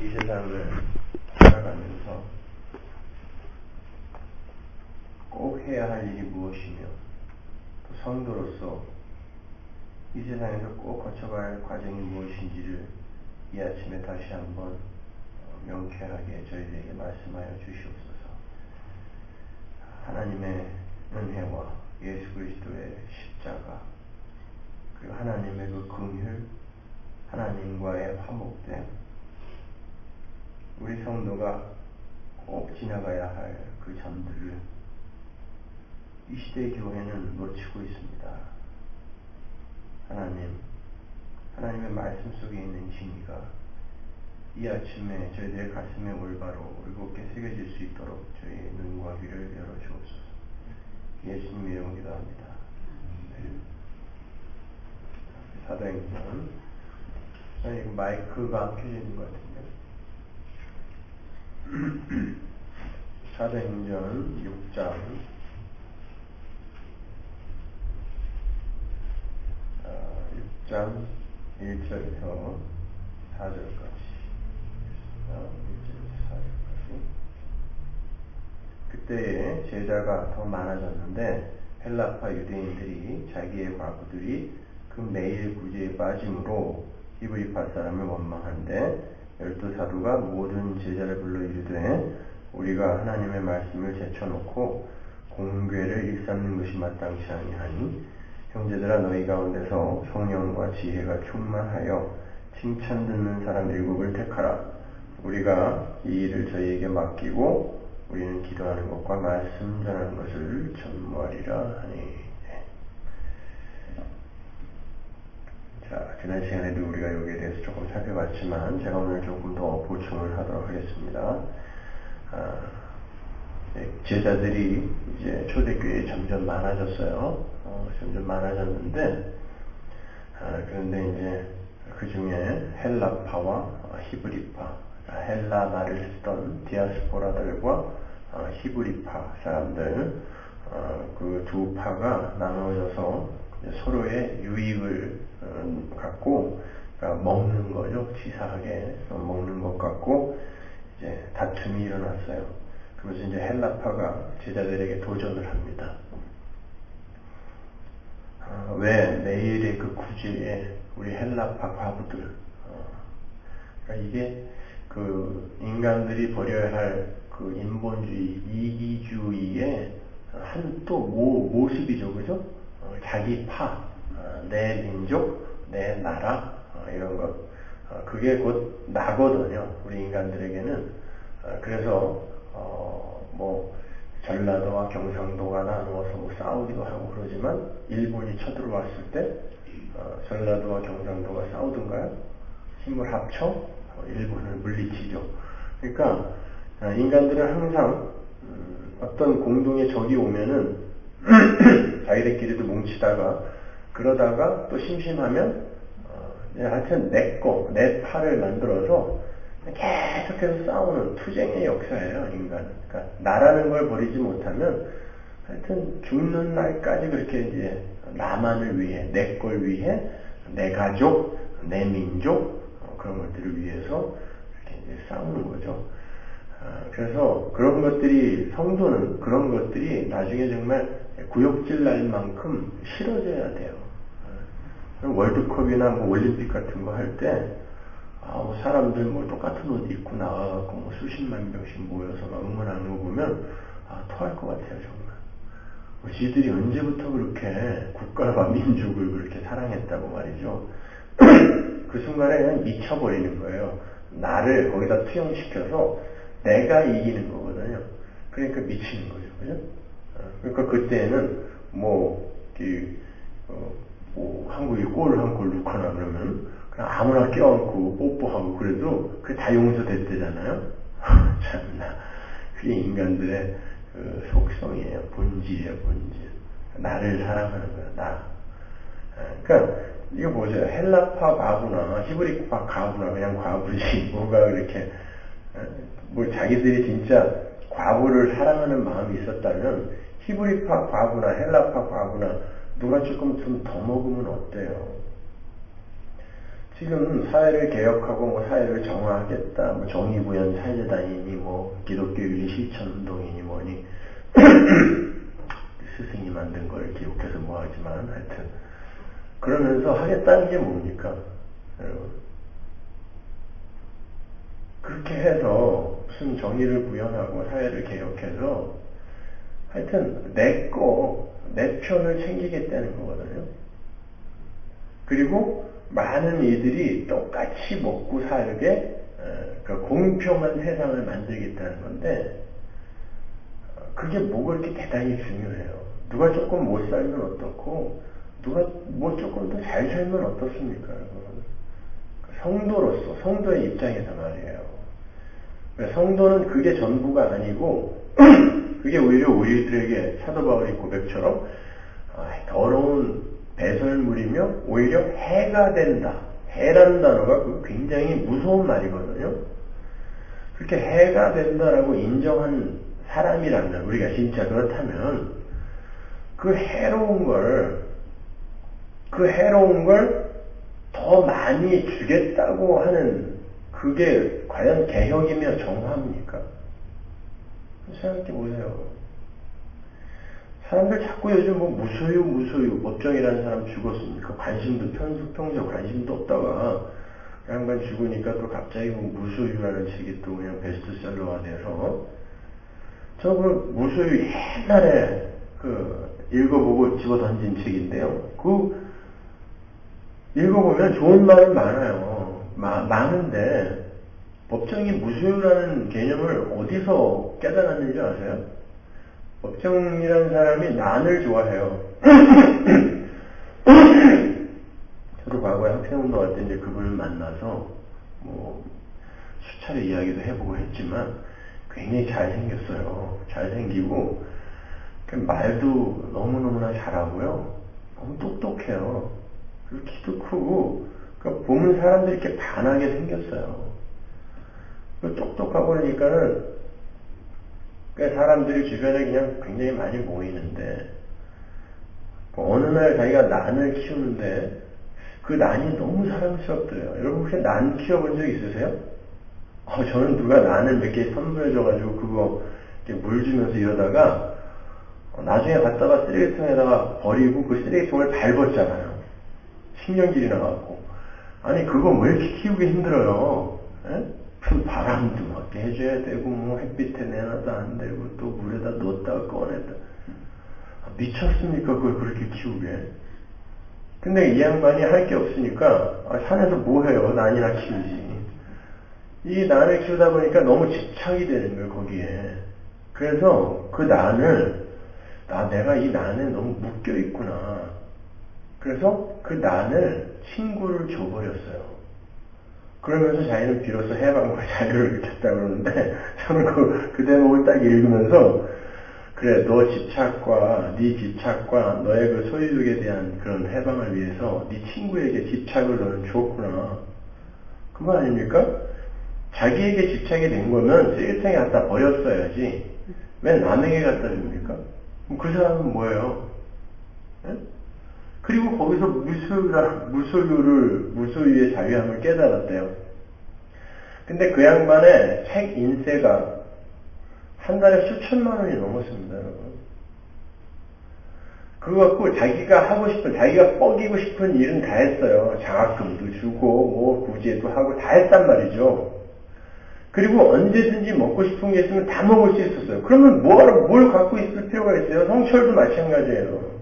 이 세상을 살아가면서 꼭 해야 할 일이 무엇이며 또 성도로서 이 세상에서 꼭 거쳐갈 과정이 무엇인지를 이 아침에 다시 한번 명쾌하게 저희들에게 말씀하여 주시옵소서. 하나님의 은혜와 예수 그리스도의 십자가 그리고 하나님의 그 긍휼, 하나님과의 화목됨, 우리 성도가 꼭 지나가야 할 그 점들을 이 시대의 교회는 놓치고 있습니다. 하나님의 말씀 속에 있는 진리가 이 아침에 저희들의 가슴에 올바로 올곧게 새겨질 수 있도록 저희의 눈과 귀를 열어주옵소서. 예수님의 이름으로 기도합니다. 사도행전, 이거 마이크가 안 켜져 있는 것 같은데. 사도행전 6장 1절에서 4절까지. 그때에 제자가 더 많아졌는데 헬라파 유대인들이 자기의 과부들이 그 매일 구제에 빠짐으로 히브리파 사람을 원망한데 12사도가 모든 제자를 불러 이르되 우리가 하나님의 말씀을 제쳐놓고 공궤를 일삼는 것이 마땅치 아니하니 형제들아 너희 가운데서 성령과 지혜가 충만하여 칭찬 듣는 사람 7을 택하라. 우리가 이 일을 저희에게 맡기고 우리는 기도하는 것과 말씀 전하는 것을 전무하리라 하니. 자, 지난 시간에도 우리가 여기에 대해서 조금 살펴봤지만 제가 오늘 조금 더 보충을 하도록 하겠습니다. 제자들이 이제 초대교회에 점점 많아졌어요. 점점 많아졌는데, 그런데 이제 그 중에 헬라파와 히브리파, 헬라 말을 쓰던 디아스포라들과 히브리파 사람들, 그 두 파가 나누어져서 서로의 유익을 갖고, 그러니까 먹는 거죠. 치사하게 먹는 것 같고, 이제 다툼이 일어났어요. 그래서 이제 헬라파가 제자들에게 도전을 합니다. 왜 매일의 그 구제에 우리 헬라파 과부들, 그러니까 이게 그 인간들이 버려야 할 그 인본주의, 이기주의의 한 또 모습이죠, 그죠? 자기 파, 내 민족, 내 나라, 이런 것. 그게 곧 나거든요, 우리 인간들에게는. 그래서, 전라도와 경상도가 나누어서 싸우기도 하고 그러지만, 일본이 쳐들어왔을 때, 전라도와 경상도가 싸우던가요? 힘을 합쳐, 일본을 물리치죠. 그러니까, 인간들은 항상, 어떤 공동의 적이 오면은, 자기들끼리도 뭉치다가, 그러다가 또 심심하면, 하여튼 내 팔을 만들어서 계속해서 싸우는 투쟁의 역사예요, 인간은. 그러니까, 나라는 걸 버리지 못하면, 하여튼 죽는 날까지 그렇게 이제, 나만을 위해, 내 걸 위해, 내 가족, 내 민족, 그런 것들을 위해서 이렇게 이제 싸우는 거죠. 그래서 그런 것들이, 성도는 그런 것들이 나중에 정말 구역질 날 만큼 싫어져야 돼요. 월드컵이나 올림픽 같은 거 할 때, 사람들 똑같은 옷 입고 나와갖고 수십만 명씩 모여서 응원하는 거 보면, 토할 것 같아요, 정말. 지들이 언제부터 그렇게 국가와 민족을 그렇게 사랑했다고 말이죠. 그 순간에 그냥 미쳐버리는 거예요. 나를 거기다 투영시켜서 내가 이기는 거거든요. 그러니까 미치는 거죠. 그죠? 그러니까 그때는 한국이 골 한 골 넣거나 그러면 그냥 아무나 껴안고 뽀뽀하고 그래도 그게 다 용서됐대잖아요. 참나. 그게 인간들의 그 속성이에요. 본질이에요, 본질. 나를 사랑하는 거야, 나. 그러니까 이거 보세요. 헬라파 과부나 히브리파 과부나 그냥 과부지 뭐가 그렇게 자기들이 진짜 과부를 사랑하는 마음이 있었다면 히브리파 과부나 헬라파 과부나 누가 조금 좀 더 먹으면 어때요? 지금 사회를 개혁하고 뭐 사회를 정화하겠다, 뭐 정의구현 사회재단이니 뭐 기독교윤리 실천운동이니 뭐니 스승이 만든 걸 기록해서 뭐 하지만 하여튼 그러면서 하겠다는 게 뭡니까? 여러분 그렇게 해서 무슨 정의를 구현하고 사회를 개혁해서 하여튼 내 편을 챙기겠다는 거거든요. 그리고 많은 이들이 똑같이 먹고 살게 공평한 세상을 만들겠다는 건데 그게 뭐가 그렇게 대단히 중요해요. 누가 조금 못 살면 어떻고 누가 뭐 조금 더 잘 살면 어떻습니까? 성도로서 성도의 입장에서 말이에요. 성도는 그게 전부가 아니고 그게 오히려 우리들에게 사도 바울의 고백처럼 더러운 배설물이며 오히려 해가 된다. 해라는 단어가 굉장히 무서운 말이거든요. 그렇게 해가 된다라고 인정한 사람이라면 우리가 진짜 그렇다면 그 해로운 걸 더 많이 주겠다고 하는 그게 과연 개혁이며 정화입니까? 생각해 보세요. 사람들 자꾸 요즘 뭐 무소유 법정이라는 사람 죽었으니까 평소 관심도 없다가 양반 죽으니까 또 갑자기 뭐 무소유라는 책이 또 그냥 베스트셀러가 돼서 저 그 무소유 옛날에 읽어보고 집어던진 책인데요. 읽어보면 좋은 말은 많아요. 많은데 법정이 무소유라는 개념을 어디서 깨달았는지 아세요? 법정이라는 사람이 난을 좋아해요. 저도 과거에 학생운동할 때 이제 그분을 만나서 뭐 수차례 이야기도 해보고 했지만 굉장히 잘생겼어요. 잘생기고 말도 너무너무나 잘하고요. 너무 똑똑해요. 그리고 키도 크고 보면 사람들이 이렇게 반하게 생겼어요. 똑똑하고 그러니까는 사람들이 주변에 그냥 굉장히 많이 모이는데 어느 날 자기가 난을 키우는데 그 난이 너무 사랑스럽더래요. 여러분 혹시 난 키워본 적 있으세요? 저는 누가 난을 몇 개 선물해줘가지고 그거 물 주면서 이러다가 나중에 갖다가 쓰레기통에다가 버리고 그 쓰레기통을 밟았잖아요. 식량질이 나갖고. 아니 그거 왜 이렇게 키우기 힘들어요? 그 바람도 맞게 해줘야 되고 뭐 햇빛에 내놔도 안 되고 또 물에다 넣었다가 꺼냈다. 미쳤습니까? 그걸 그렇게 키우게. 근데 이 양반이 할 게 없으니까 산에서 뭐 해요? 난이나 키우지. 이 난을 키우다 보니까 너무 집착이 되는 거예요, 거기에. 그래서 그 난을 내가 이 난에 너무 묶여 있구나. 그래서 그 난을 친구를 줘버렸어요. 그러면서 자기는 비로소 해방과 자유를 느꼈다 그러는데 저는 그 대목을 딱 읽으면서 그래 너 집착과 네 집착과 너의 그 소유욕에 대한 그런 해방을 위해서 네 친구에게 집착을 너는 줬구나. 그거 아닙니까? 자기에게 집착이 된 거면 쓰레기통에 갖다 버렸어야지 왜 남에게 갖다 줍니까? 그럼 그 사람은 뭐예요? 네? 그리고 거기서 무소유의 자유함을 깨달았대요. 근데 그 양반의 책 인세가 한 달에 수천만 원이 넘었습니다, 여러분. 그거 갖고 자기가 뻐기고 싶은 일은 다 했어요. 장학금도 주고, 뭐, 구제도 하고 다 했단 말이죠. 그리고 언제든지 먹고 싶은 게 있으면 다 먹을 수 있었어요. 그러면 뭘 갖고 있을 필요가 있어요? 성철도 마찬가지예요.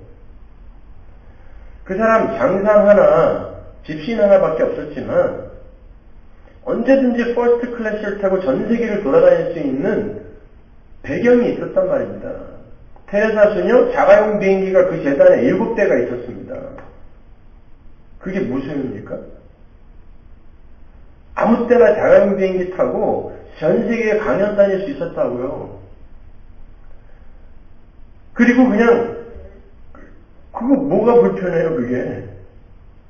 그 사람 장상 하나, 집신 하나밖에 없었지만 언제든지 퍼스트 클래스를 타고 전 세계를 돌아다닐 수 있는 배경이 있었단 말입니다. 테레사 수녀 자가용 비행기가 그 재단에 7대가 있었습니다. 그게 무슨 일입니까? 아무 때나 자가용 비행기 타고 전 세계에 강연 다닐 수 있었다고요. 그리고 그냥 그거 뭐가 불편해요, 그게?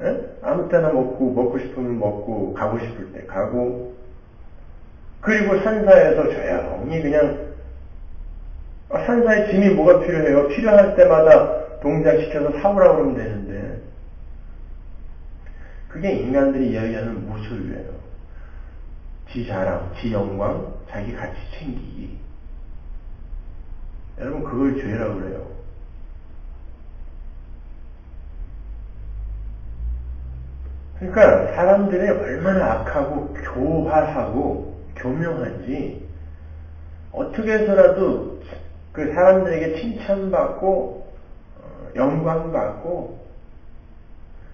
에? 아무 때나 먹고 싶으면 먹고, 가고 싶을 때 가고, 그리고 산사에서 조용히 그냥, 산사에 짐이 뭐가 필요해요? 필요할 때마다 동작시켜서 사오라고 그러면 되는데, 그게 인간들이 이야기하는 무소유예요. 지 자랑, 지 영광, 자기 가치 챙기기. 여러분 그걸 죄라고 그래요. 그러니까 사람들이 얼마나 악하고 교활하고 교묘한지 어떻게 해서라도 그 사람들에게 칭찬받고 영광받고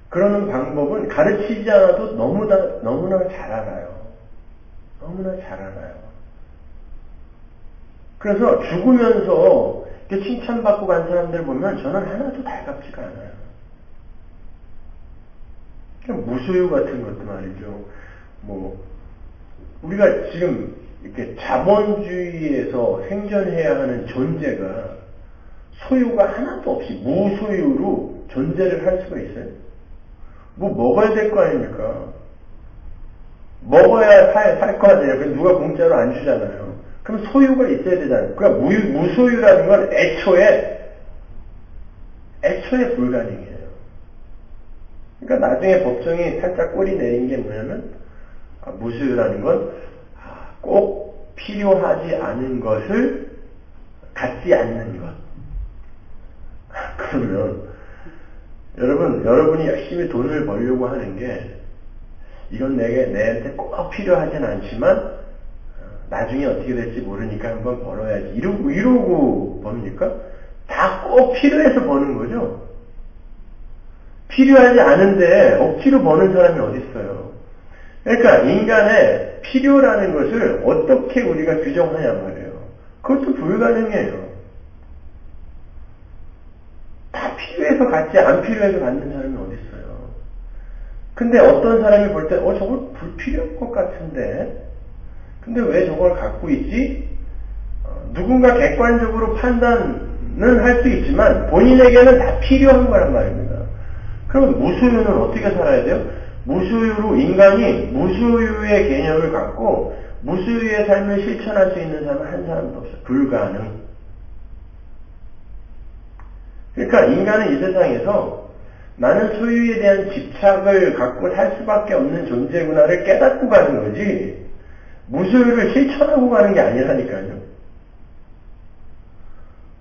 그러는 방법은 가르치지 않아도 너무나 잘 알아요. 너무나 잘 알아요. 그래서 죽으면서 이렇게 칭찬받고 간 사람들 보면 저는 하나도 달갑지가 않아요. 그냥 무소유 같은 것도 말이죠. 뭐 우리가 지금 이렇게 자본주의에서 생존해야 하는 존재가 소유가 하나도 없이 무소유로 존재를 할 수가 있어요? 뭐 먹어야 될 거 아닙니까? 먹어야 살 거 아니에요. 그래서 누가 공짜로 안 주잖아요. 그럼 소유가 있어야 되잖아요. 그러니까 무소유라는 건 애초에 불가능해요. 그러니까 나중에 법정이 살짝 꼬리 내린 게 뭐냐면 무소유라는 건 꼭 필요하지 않은 것을 갖지 않는 것. 그러면 여러분이 열심히 돈을 벌려고 하는 게 이건 내한테 꼭 필요하진 않지만 나중에 어떻게 될지 모르니까 한번 벌어야지 이러고 봅니까? 다 꼭 필요해서 버는 거죠. 필요하지 않은데 억지로 버는 사람이 어디 있어요. 그러니까 인간의 필요라는 것을 어떻게 우리가 규정하냐 말이에요. 그것도 불가능해요. 다 필요해서 갖지 안 필요해서 갖는 사람이 어디 있어요. 근데 어떤 사람이 볼 때 저걸 불필요한 것 같은데 근데 왜 저걸 갖고 있지? 누군가 객관적으로 판단은 할 수 있지만 본인에게는 다 필요한 거란 말입니다. 그럼 무소유는 어떻게 살아야 돼요? 무소유로 인간이 무소유의 개념을 갖고 무소유의 삶을 실천할 수 있는 사람은 한 사람도 없어요. 불가능. 그러니까 인간은 이 세상에서 나는 소유에 대한 집착을 갖고 살 수밖에 없는 존재구나를 깨닫고 가는 거지 무소유를 실천하고 가는 게 아니라니까요.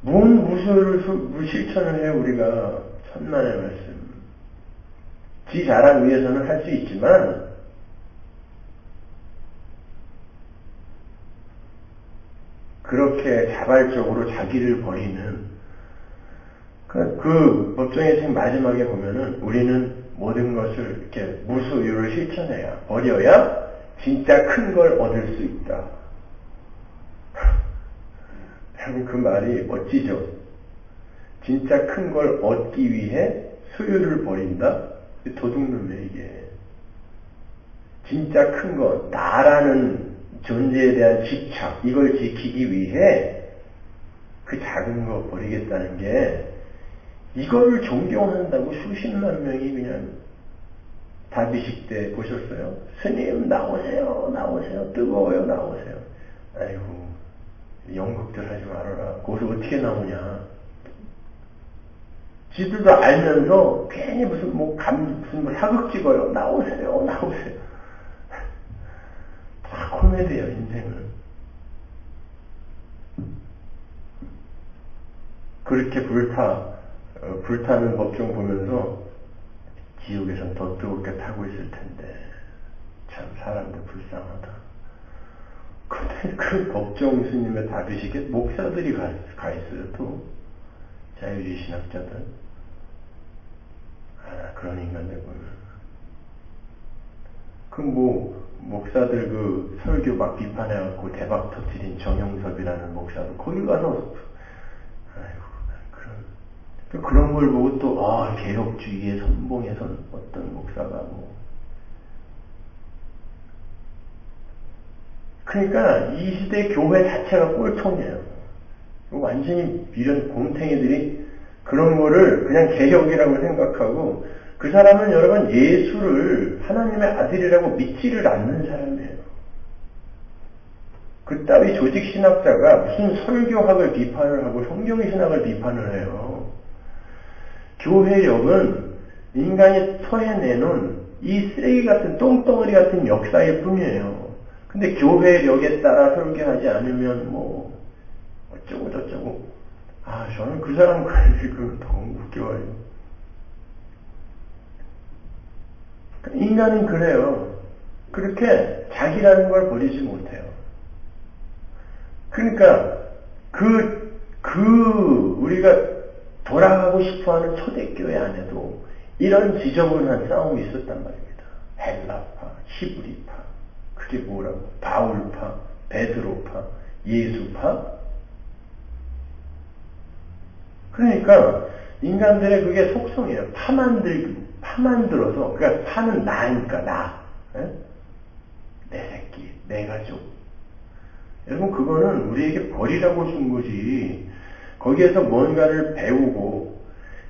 뭔 무소유를 실천을 해요 우리가. 천만의 말씀. 지 자랑 위해서는 할 수 있지만 그렇게 자발적으로 자기를 버리는 그 법정의 책 마지막에 보면은 우리는 모든 것을 이렇게 무소유를 실천해야 버려야 진짜 큰 걸 얻을 수 있다. 여러분 그 말이 멋지죠? 진짜 큰 걸 얻기 위해 소유를 버린다? 도둑놈이에요 이게. 진짜 큰 거, 나라는 존재에 대한 집착, 이걸 지키기 위해 그 작은 거 버리겠다는 게 이거를 존경한다고 수십만 명이 그냥 다비식 때 보셨어요? 스님 나오세요 뜨거워요 나오세요. 아이고 연극들 하지 말아라. 거기서 어떻게 나오냐. 지들도 알면서 괜히 무슨 사극 찍어요. 나오세요. 다 코미디예요, 인생은. 그렇게 불타는 법정 보면서 지옥에선 더 뜨겁게 타고 있을 텐데 참 사람들 불쌍하다. 근데 그 법정 스님의 다비식에 목사들이 가 있어요. 또 자유주의 신학자들. 그런 인간들 보면 목사들 그 설교 막 비판해갖고 대박 터뜨린 정영섭이라는 목사도 거기 가서 그런 걸 보고 또 개혁주의의 선봉에선 어떤 목사가 그러니까 이 시대 교회 자체가 꼴통이에요. 완전히 이런 곰탱이들이 그런 거를 그냥 개혁이라고 생각하고 그 사람은 여러분 예수를 하나님의 아들이라고 믿지를 않는 사람이에요. 그따위 조직신학자가 무슨 설교학을 비판을 하고 성경신학을 비판을 해요. 교회력은 인간이 토해내놓은 이 쓰레기 같은 똥덩어리 같은 역사일 뿐이에요. 근데 교회력에 따라 설교하지 않으면 뭐 어쩌고 저쩌고. 저는 그 사람 그 너무 웃겨요. 인간은 그래요. 그렇게 자기라는 걸 버리지 못해요. 그러니까 우리가 돌아가고 싶어하는 초대교회 안에도 이런 지저분한 싸움이 있었단 말입니다. 헬라파, 히브리파, 그게 뭐라고? 바울파, 베드로파, 예수파. 그러니까 인간들의 그게 속성이에요. 파만들어서, 그러니까 파는 나니까 나, 내 새끼, 내 가족. 여러분 그거는 우리에게 벌이라고 준 거지. 거기에서 뭔가를 배우고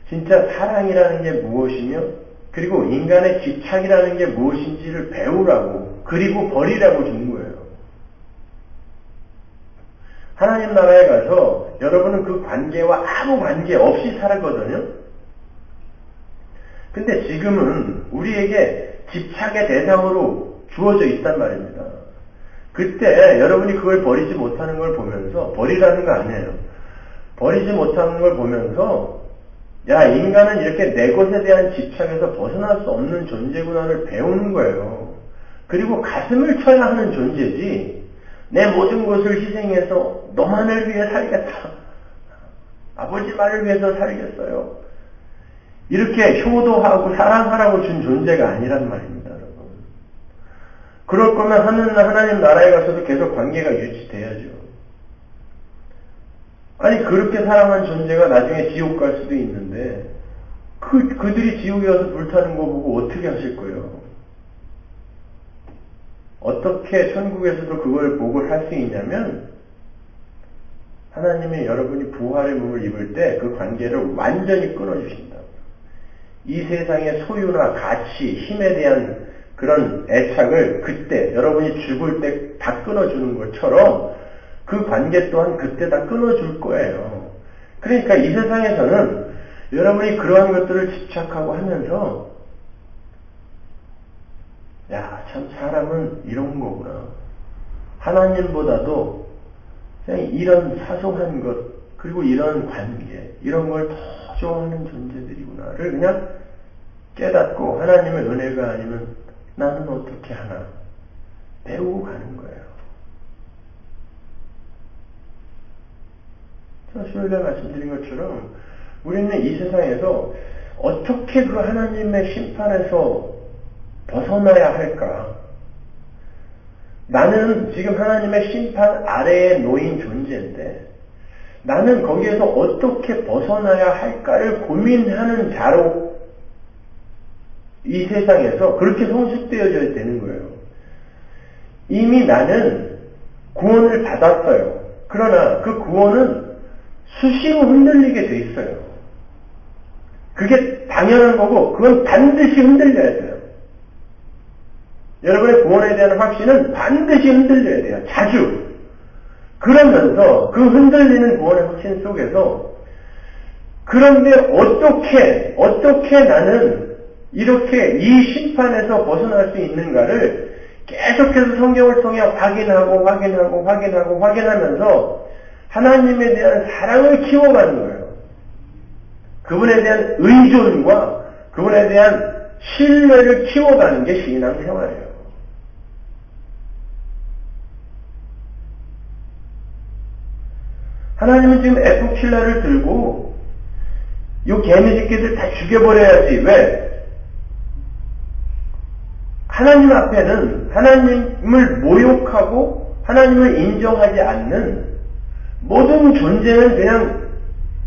진짜 사랑이라는 게 무엇이며 그리고 인간의 집착이라는 게 무엇인지를 배우라고 그리고 벌이라고 준 거예요. 하나님 나라에 가서 여러분은 그 관계와 아무 관계 없이 살거든요. 근데 지금은 우리에게 집착의 대상으로 주어져 있단 말입니다. 그때 여러분이 그걸 버리지 못하는 걸 보면서 버리라는 거 아니에요. 버리지 못하는 걸 보면서 야, 인간은 이렇게 내 것에 대한 집착에서 벗어날 수 없는 존재구나를 배우는 거예요. 그리고 가슴을 쳐야 하는 존재지 내 모든 것을 희생해서 너만을 위해 살겠다. 아버지 말을 위해서 살겠어요. 이렇게 효도하고 사랑하라고 준 존재가 아니란 말입니다, 여러분. 그럴 거면 하나님 나라에 가서도 계속 관계가 유지돼야죠. 아니 그렇게 사랑한 존재가 나중에 지옥 갈 수도 있는데 그들이 지옥에 가서 불타는 거 보고 어떻게 하실 거예요? 어떻게 천국에서도 그걸 보고 할 수 있냐면 하나님이 여러분이 부활의 몸을 입을 때 그 관계를 완전히 끊어주신다. 이 세상의 소유나 가치, 힘에 대한 그런 애착을 그때 여러분이 죽을 때 다 끊어주는 것처럼 그 관계 또한 그때 다 끊어줄 거예요. 그러니까 이 세상에서는 여러분이 그러한 것들을 집착하고 하면서 야, 참 사람은 이런 거구나. 하나님보다도 그냥 이런 사소한 것 그리고 이런 관계 이런 걸 더 좋아하는 존재들이구나를 그냥 깨닫고 하나님의 은혜가 아니면 나는 어떻게 하나 배우고 가는 거예요. 수요일에 말씀드린 것처럼 우리는 이 세상에서 어떻게 그 하나님의 심판에서 벗어나야 할까? 나는 지금 하나님의 심판 아래에 놓인 존재인데 나는 거기에서 어떻게 벗어나야 할까를 고민하는 자로 이 세상에서 그렇게 성숙되어져야 되는 거예요. 이미 나는 구원을 받았어요. 그러나 그 구원은 수시로 흔들리게 돼 있어요. 그게 당연한 거고 그건 반드시 흔들려야 돼요. 여러분의 구원에 대한 확신은 반드시 흔들려야 돼요. 자주. 그러면서 그 흔들리는 구원의 확신 속에서 그런데 어떻게 나는 이렇게 이 심판에서 벗어날 수 있는가를 계속해서 성경을 통해 확인하면서 하나님에 대한 사랑을 키워가는 거예요. 그분에 대한 의존과 그분에 대한 신뢰를 키워가는 게 신앙생활이에요. 하나님은 지금 F킬러를 들고 이 개미새끼들 다 죽여버려야지. 왜? 하나님 앞에는 하나님을 모욕하고 하나님을 인정하지 않는 모든 존재는 그냥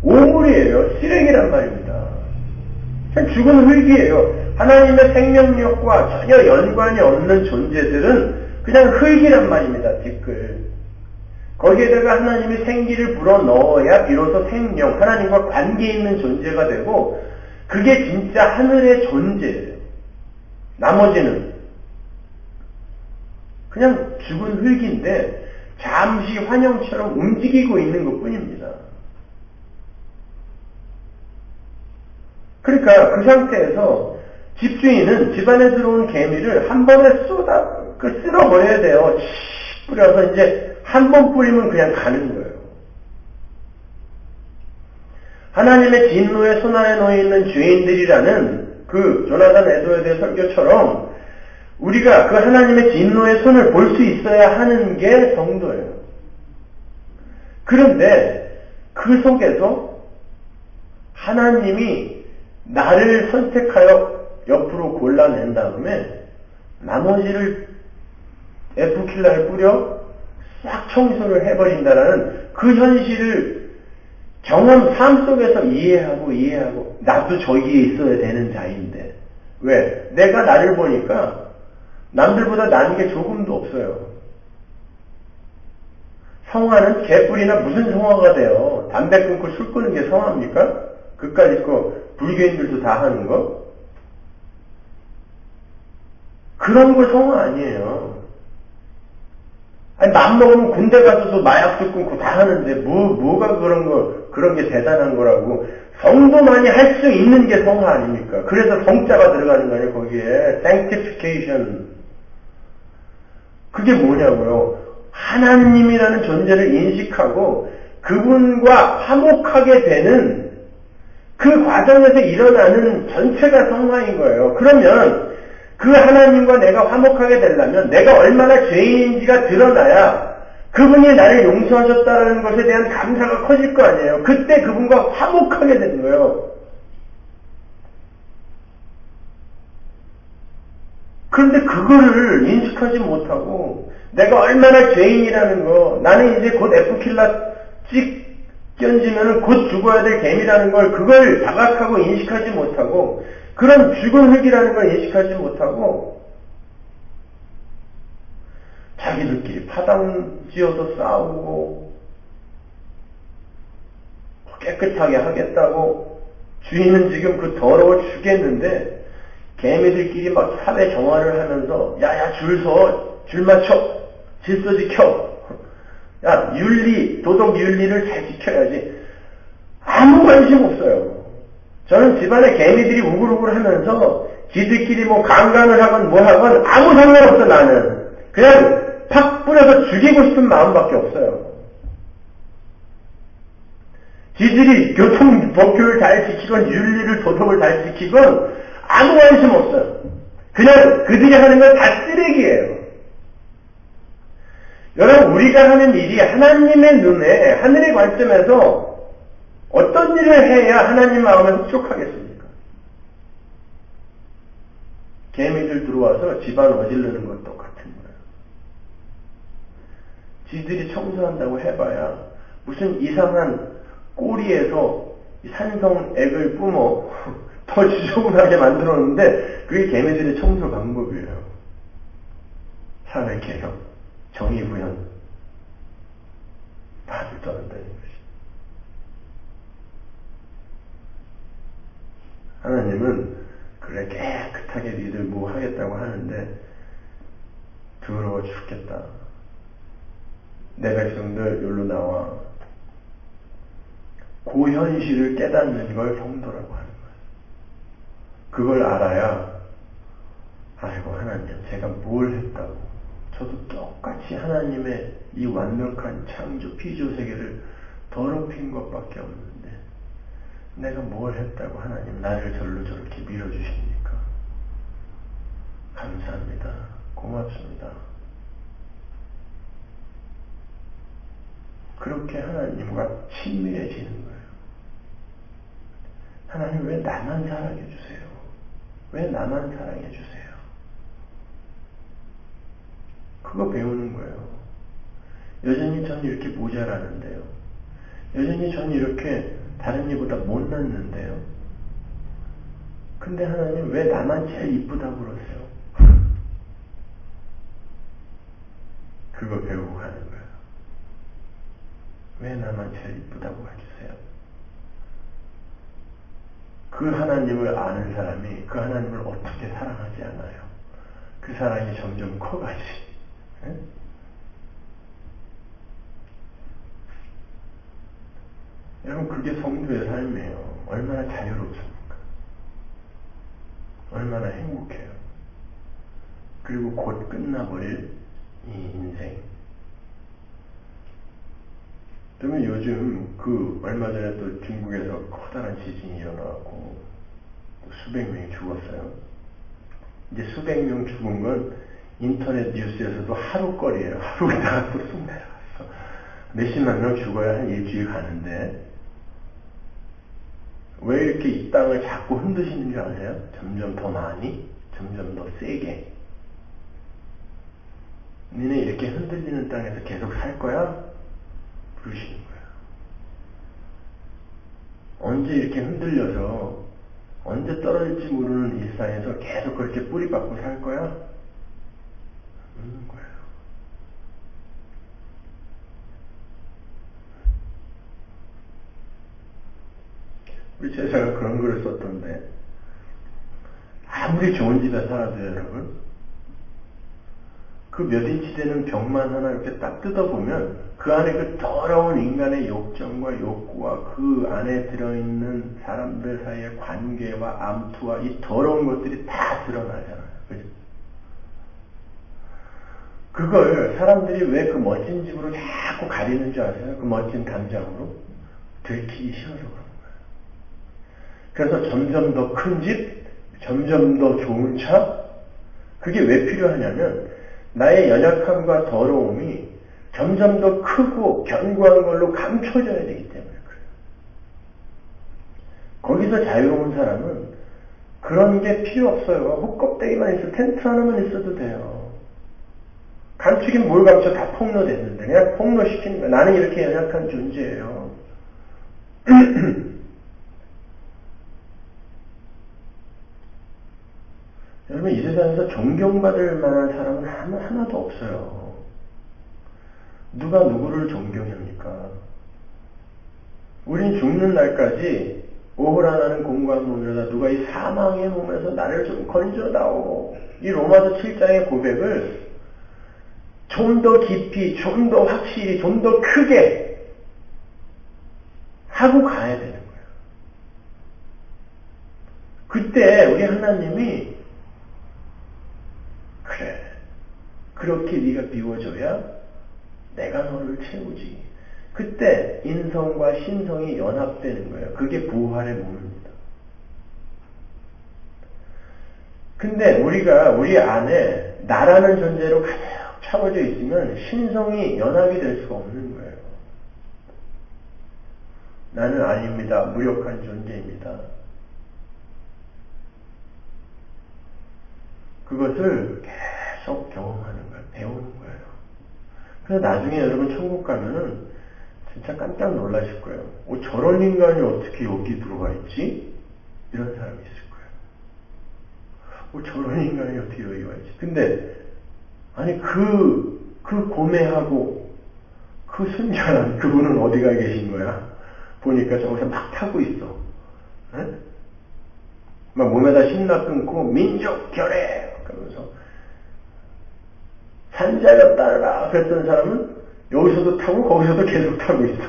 오물이에요. 쓰레기란 말입니다. 그냥 죽은 흙이에요. 하나님의 생명력과 전혀 연관이 없는 존재들은 그냥 흙이란 말입니다. 티끌. 거기에다가 하나님이 생기를 불어넣어야 비로소 생명, 하나님과 관계 있는 존재가 되고 그게 진짜 하늘의 존재예요. 나머지는 그냥 죽은 흙인데 잠시 환영처럼 움직이고 있는 것뿐입니다. 그러니까 그 상태에서 집주인은 집안에 들어온 개미를 한 번에 쓸어버려야 돼요. 뿌려서 이제 한 번 뿌리면 그냥 가는 거예요. 하나님의 진노의 손안에 놓여있는 죄인들이라는 그 조나단 에드워드의 설교처럼 우리가 그 하나님의 진노의 손을 볼 수 있어야 하는 게 성도예요. 그런데 그 속에서 하나님이 나를 선택하여 옆으로 골라낸 다음에 나머지를 에프킬라를 뿌려 싹 청소를 해버린다라는 그 현실을 삶 속에서 이해하고 나도 저기에 있어야 되는 자인데 왜? 내가 나를 보니까 남들보다 나은 게 조금도 없어요. 성화는 개뿔이나 무슨 성화가 돼요? 담배 끊고 술 끊는 게 성화입니까? 그까짓 거 불교인들도 다 하는 거? 그런 거 성화 아니에요. 아니 맘 먹으면 군대 가서도 마약도 끊고 다 하는데 뭐가 그런 게 대단한 거라고. 성도만이 할 수 있는 게 성화 아닙니까? 그래서 성자가 들어가는 거예요. 거기에 sanctification. 그게 뭐냐고요? 하나님이라는 존재를 인식하고 그분과 화목하게 되는 그 과정에서 일어나는 전체가 성화인 거예요. 그러면 그 하나님과 내가 화목하게 되려면 내가 얼마나 죄인인지가 드러나야 그분이 나를 용서하셨다는 것에 대한 감사가 커질 거 아니에요. 그때 그분과 화목하게 되는 거예요. 그런데 그거를 인식하지 못하고 내가 얼마나 죄인이라는 거, 나는 이제 곧 에프킬라 찍 견지면은 곧 죽어야 될 개미라는 걸 그걸 자각하고 인식하지 못하고 그런 죽은 흙이라는 걸 인식하지 못하고 자기들끼리 파당 지어서 싸우고 깨끗하게 하겠다고 주인은 지금 그 더러워 죽겠는데 개미들끼리 막 사회 정화를 하면서 야야 줄 맞춰 질서 지켜 야 도덕 윤리를 잘 지켜야지 아무 관심 없어요. 저는 집안에 개미들이 우글우글 하면서 지들끼리 뭐 강간을 하건 뭐 하건 아무 상관없어. 나는 그냥 팍 뿌려서 죽이고 싶은 마음밖에 없어요. 지들이 법규를 잘 지키건 윤리를 도덕을 잘 지키건 아무 관심 없어요. 그냥 그들이 하는 건 다 쓰레기예요. 여러분 우리가 하는 일이 하나님의 눈에 하늘의 관점에서 어떤 일을 해야 하나님 마음에 흡족하겠습니까? 개미들 들어와서 집안 어질르는 것 똑같은 거예요. 지들이 청소한다고 해봐야 무슨 이상한 꼬리에서 산성액을 뿜어 더 지저분하게 만들었는데 그게 개미들의 청소 방법이에요. 사회개혁, 정의구현, 말도 안 되는 것이. 하나님은 그래 깨끗하게 니들 뭐 하겠다고 하는데 더러워 죽겠다. 내 백성들 여기로 나와. 그 현실을 깨닫는 걸 성도라고 하는 거예요. 그걸 알아야 아이고 하나님 제가 뭘 했다고 저도 똑같이 하나님의 이 완벽한 창조 피조 세계를 더럽힌 것밖에 없는데 내가 뭘 했다고 하나님 나를 절로 저렇게 밀어주십니까? 감사합니다. 고맙습니다. 그렇게 하나님과 친밀해지는 거예요. 하나님 왜 나만 사랑해 주세요? 왜 나만 사랑해 주세요? 그거 배우는 거예요. 여전히 전 이렇게 모자라는데요. 여전히 전 이렇게 다른 이보다 못났는데요. 근데 하나님 왜 나만 제일 이쁘다고 그러세요? 그거 배우고 가는 거예요. 왜 나만 제일 이쁘다고 해주세요? 그 하나님을 아는 사람이 그 하나님을 어떻게 사랑하지 않아요? 그 사랑이 점점 커가지. 네? 여러분 그게 성도의 삶이에요. 얼마나 자유롭습니까? 얼마나 행복해요. 그리고 곧 끝나버릴 이 인생. 그러면 요즘 얼마 전에 또 중국에서 커다란 지진이 일어나고 수백 명이 죽었어요. 이제 수백 명 죽은 건 인터넷 뉴스에서도 하루거리예요. 하루 있다가 또 쑥 내려갔어. 몇십만 명 죽어야 한 일주일 가는데 왜 이렇게 이 땅을 자꾸 흔드시는 줄 아세요? 점점 더 많이, 점점 더 세게. 니네 이렇게 흔들리는 땅에서 계속 살 거야? 부르시는 거야. 언제 이렇게 흔들려서 언제 떨어질지 모르는 일상에서 계속 그렇게 뿌리 박고 살 거야? 없는 거예요. 우리 제자가 그런 글을 썼던데, 아무리 좋은 집에 살아도 여러분, 그 몇 인치 되는 벽만 하나 이렇게 딱 뜯어보면 그 안에 그 더러운 인간의 욕정과 욕구와 그 안에 들어있는 사람들 사이의 관계와 암투와 이 더러운 것들이 다 드러나잖아요. 그죠? 그걸 사람들이 왜 그 멋진 집으로 자꾸 가리는 줄 아세요? 그 멋진 담장으로? 들키기 싫어서 그런 거예요. 그래서 점점 더 큰 집, 점점 더 좋은 차, 그게 왜 필요하냐면 나의 연약함과 더러움이 점점 더 크고 견고한 걸로 감춰져야 되기 때문에 그래요. 거기서 자유로운 사람은 그런 게 필요 없어요. 흙껍데기만 있어. 텐트 하나만 있어도 돼요. 감추긴 뭘 감춰. 다 폭로됐는데 그냥 폭로시키는 거야. 나는 이렇게 연약한 존재예요. 여러분 이 세상에서 존경받을 만한 사람은 하나도 없어요. 누가 누구를 존경합니까? 우린 죽는 날까지 오호라나는 공고한 몸이로다. 누가 이 사망의 몸에서 나를 좀 건져다오. 이 로마서 7장의 고백을 좀 더 깊이, 좀 더 확실히, 좀 더 크게 하고 가야 되는 거예요. 그때 우리 하나님이 그래, 그렇게 네가 비워줘야 내가 너를 채우지. 그때 인성과 신성이 연합되는 거예요. 그게 부활의 몸입니다. 근데 우리가 우리 안에 나라는 존재로 가득 차워져 있으면 신성이 연합이 될 수가 없는 거예요. 나는 아닙니다. 무력한 존재입니다. 그것을 계속 경험하는 거예요. 배우는 거예요. 그래서 나중에 여러분 천국 가면은 진짜 깜짝 놀라실 거예요. 저런 인간이 어떻게 여기 들어가 있지? 이런 사람이 있을 거예요. 저런 인간이 어떻게 여기 와 있지? 근데 아니 그 고매하고 그 순전한 그분은 어디가 계신 거야? 보니까 저기서 막 타고 있어. 에? 막 몸에다 신나 끊고 민족 결례 그러면서 산자가 따르라 그랬던 사람은 여기서도 타고 거기서도 계속 타고 있어.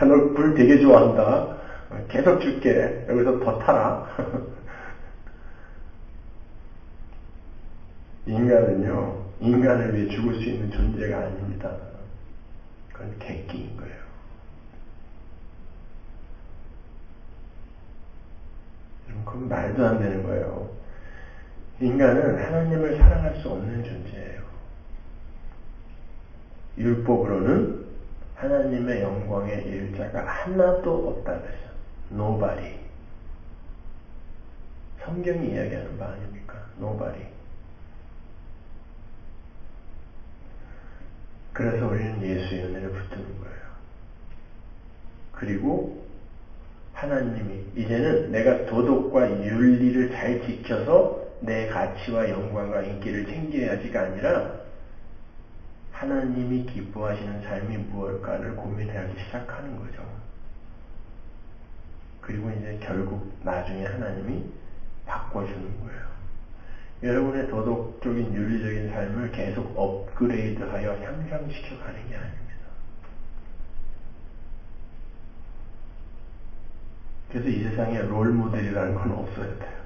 너 불 되게 좋아한다. 계속 줄게. 여기서 더 타라. 인간은요, 인간을 위해 죽을 수 있는 존재가 아닙니다. 그건 객기인 거예요. 그건 말도 안 되는 거예요. 인간은 하나님을 사랑할 수 없는 존재예요. 율법으로는 하나님의 영광의 일자가 하나도 없다 그랬어요. Nobody. 성경이 이야기하는 바 아닙니까? Nobody. 그래서 우리는 예수의 은혜를 붙드는 거예요. 그리고 하나님이 이제는 내가 도덕과 윤리를 잘 지켜서 내 가치와 영광과 인기를 챙겨야지가 아니라 하나님이 기뻐하시는 삶이 무엇일까를 고민하기 시작하는 거죠. 그리고 이제 결국 나중에 하나님이 바꿔주는 거예요. 여러분의 도덕적인 윤리적인 삶을 계속 업그레이드하여 향상시켜 가는 게 아닙니다. 그래서 이 세상에 롤모델이라는 건 없어야 돼요.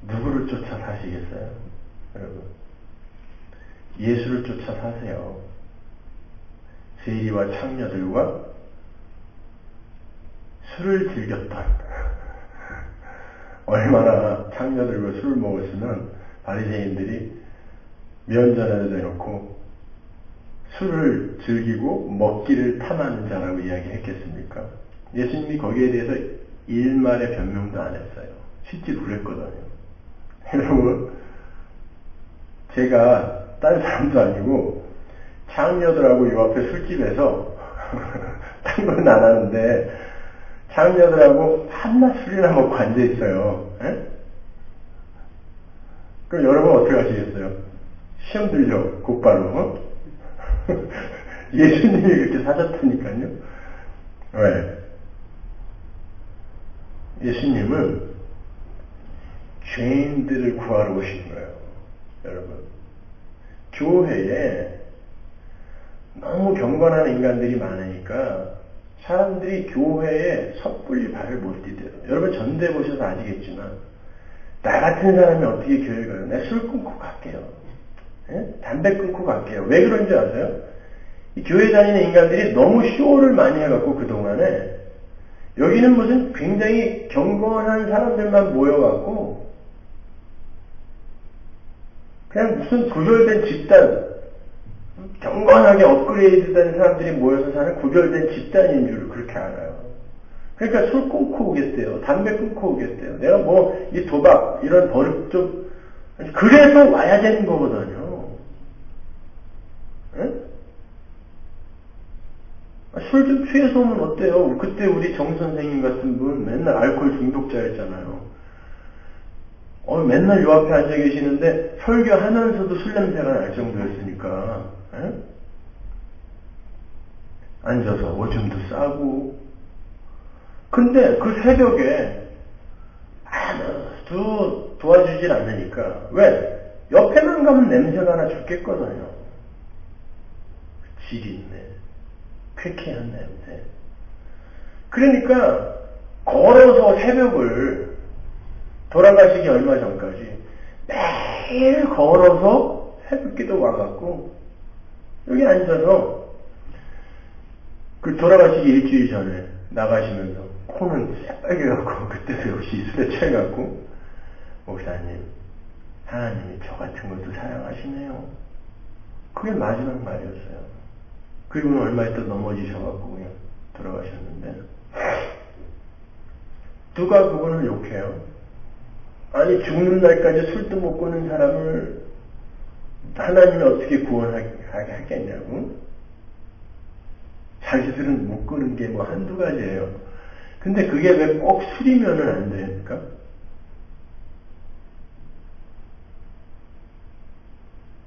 누구를 쫓아 사시겠어요? 여러분, 예수를 쫓아 사세요. 세리와 창녀들과 술을 즐겼던 얼마나 창녀들과 술을 먹었으면 바리새인들이 면전에 대놓고 술을 즐기고 먹기를 탐하는 자라고 이야기했겠습니까? 예수님이 거기에 대해서 일말의 변명도 안 했어요. 실제로 그랬거든요. 여러분, 제가 딴 사람도 아니고 창녀들하고 이 앞에 술집에서 딴 건 안 하는데 창녀들하고 한낮 술이나 먹고 앉아있어요. 에? 그럼 여러분 어떻게 하시겠어요? 시험 들죠? 곧바로. 어? 예수님이 그렇게 사셨다니까요. 왜? 예수님은 죄인들을 구하러 오신 거예요. 여러분, 교회에 너무 경건한 인간들이 많으니까 사람들이 교회에 섣불리 발을 못 디뎌요. 여러분 전대 보셔서 아시겠지만 나 같은 사람이 어떻게 교회 가요? 내가 술 끊고 갈게요. 예? 담배 끊고 갈게요. 왜 그런지 아세요? 이 교회 다니는 인간들이 너무 쇼를 많이 해갖고 그동안에 여기는 무슨 굉장히 경건한 사람들만 모여갖고 그냥 무슨 구별된 집단, 경건하게 업그레이드된 사람들이 모여서 사는 구별된 집단인 줄 그렇게 알아요. 그러니까 술 끊고 오겠대요. 담배 끊고 오겠대요. 내가 뭐 이 도박 이런 버릇 좀 그래서 와야 되는 거거든요. 술 좀 취해서 오면 어때요? 그때 우리 정 선생님 같은 분 맨날 알코올 중독자였잖아요. 맨날 요 앞에 앉아 계시는데 설교하면서도 술 냄새가 날 정도였으니까 앉아서 오줌도 싸고. 근데 그 새벽에 아무도 도와주질 않으니까 왜? 옆에만 가면 냄새가 나 죽겠거든요. 질이 있네. 쾌쾌한 냄새. 그러니까 걸어서 새벽을 돌아가시기 얼마 전까지 매일 걸어서 새벽기도 와갖고 여기 앉아서 그 돌아가시기 일주일 전에 나가시면서 코는 새빨개갖고 그때도 역시 술에 취해갖고 목사님 하나님이 저 같은 것도 사랑하시네요. 그게 마지막 말이었어요. 그리고는 얼마 있다 넘어지셔갖고 그냥 돌아가셨는데 누가 그분을 욕해요? 아니 죽는 날까지 술도 못 끊는 사람을 하나님이 어떻게 구원하게 하겠냐고? 자기들은 못 끊은 게 뭐 한두 가지예요. 근데 그게 왜 꼭 술이면은 안 됩니까?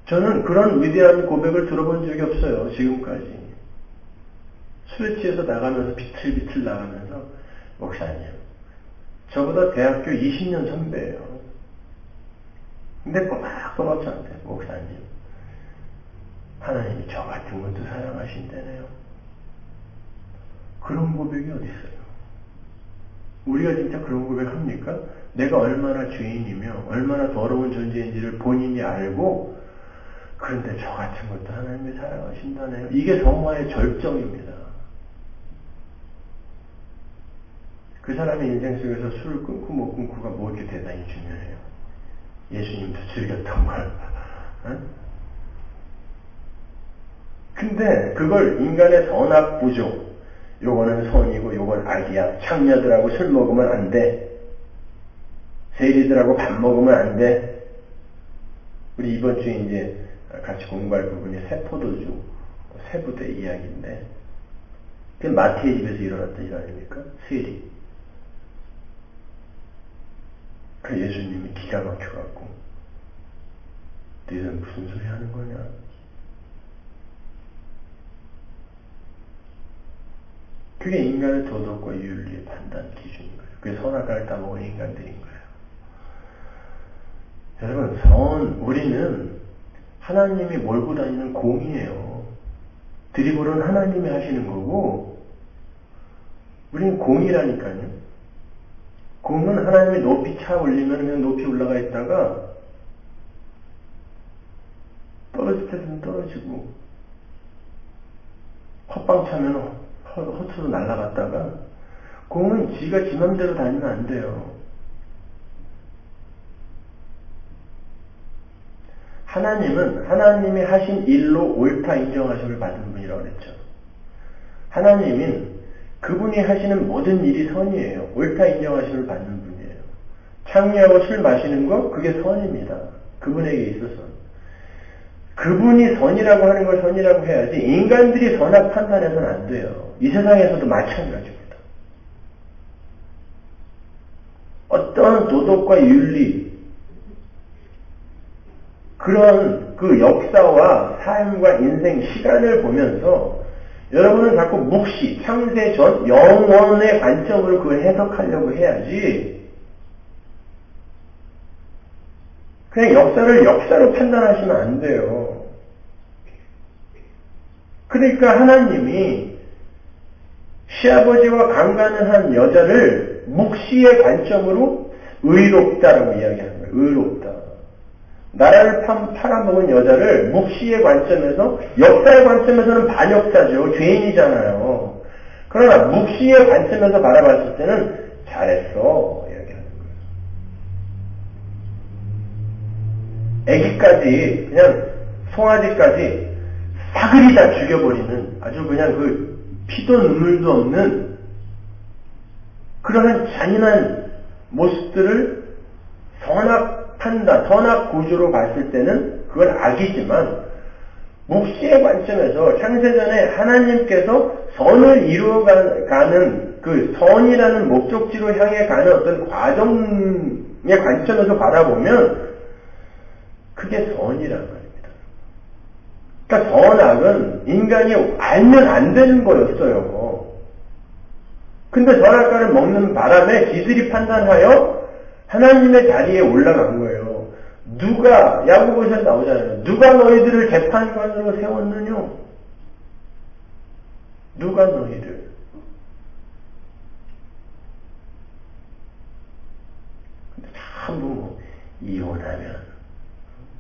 저는 그런 위대한 고백을 들어본 적이 없어요. 지금까지. 술에 취해서 나가면서 비틀비틀 나가면서 목사님 저보다 대학교 20년 선배예요. 근데 꼬박꼬박 저한테 목사님 하나님이 저 같은 것도 사랑하신다네요. 그런 고백이 어디 있어요? 우리가 진짜 그런 고백 합니까? 내가 얼마나 죄인이며 얼마나 더러운 존재인지를 본인이 알고 그런데 저 같은 것도 하나님이 사랑하신다네요. 이게 성화의 절정입니다. 그 사람의 인생 속에서 술을 끊고 못 끊고가 뭐 이렇게 대단히 중요해요. 예수님도 즐겼던 걸. 근데 그걸 인간의 선악부조, 요거는 선이고 요건 악이야. 창녀들하고 술 먹으면 안 돼. 세리들하고 밥 먹으면 안 돼. 우리 이번 주에 이제 같이 공부할 부분이 세포도주, 세부대 이야기인데 그게 마태의 집에서 일어났던 일 아닙니까? 세리. 그 예수님이 기가 막혀갖고 너희는 무슨 소리 하는 거냐? 그게 인간의 도덕과 윤리의 판단 기준인 거예요. 그게 선악과를 따먹은 인간들인 거예요. 여러분, 우리는 하나님이 몰고 다니는 공이에요. 드리블은 하나님이 하시는 거고 우리는 공이라니까요. 공은 하나님이 높이 차 올리면 그냥 높이 올라가 있다가 떨어질 때는 떨어지고 헛방 차면 헛으로 날아갔다가 공은 지가 지 맘대로 다니면 안 돼요. 하나님은 하나님이 하신 일로 옳다 인정하심을 받은 분이라고 그랬죠. 하나님은 그분이 하시는 모든 일이 선이에요. 옳다 인정하심을 받는 분이에요. 창리하고 술 마시는 거 그게 선입니다. 그분에게 있어서. 그분이 선이라고 하는 걸 선이라고 해야지 인간들이 선악 판단해서는 안 돼요. 이 세상에서도 마찬가지입니다. 어떤 도덕과 윤리 그런 그 역사와 삶과 인생 시간을 보면서 여러분은 자꾸 묵시, 창세전, 영원의 관점으로 그걸 해석하려고 해야지 그냥 역사를 역사로 판단하시면 안 돼요. 그러니까 하나님이 시아버지와 강간을 한 여자를 묵시의 관점으로 의롭다라고 이야기하는 거예요. 의롭다. 나라를 팔아먹은 여자를 묵시의 관점에서 역사의 관점에서는 반역자죠. 죄인이잖아요. 그러나 묵시의 관점에서 바라봤을 때는 잘했어 이야기하는 거예요. 애기까지 그냥 송아지까지 싸그리 다 죽여버리는 아주 그냥 그 피도 눈물도 없는 그러한 잔인한 모습들을 선악 판단, 선악 구조로 봤을 때는 그건 악이지만 묵시의 관점에서 창세전에 하나님께서 선을 이루어가는 그 선이라는 목적지로 향해 가는 어떤 과정의 관점에서 바라보면 그게 선이란 말입니다. 그러니까 선악은 인간이 알면 안 되는 거였어요. 근데 선악과를 먹는 바람에 지들이 판단하여 하나님의 자리에 올라간 거예요. 누가 야고보서에 나오잖아요. 누가 너희들을 재판관으로 세웠느냐? 누가 너희들? 근데 전부 뭐 이혼하면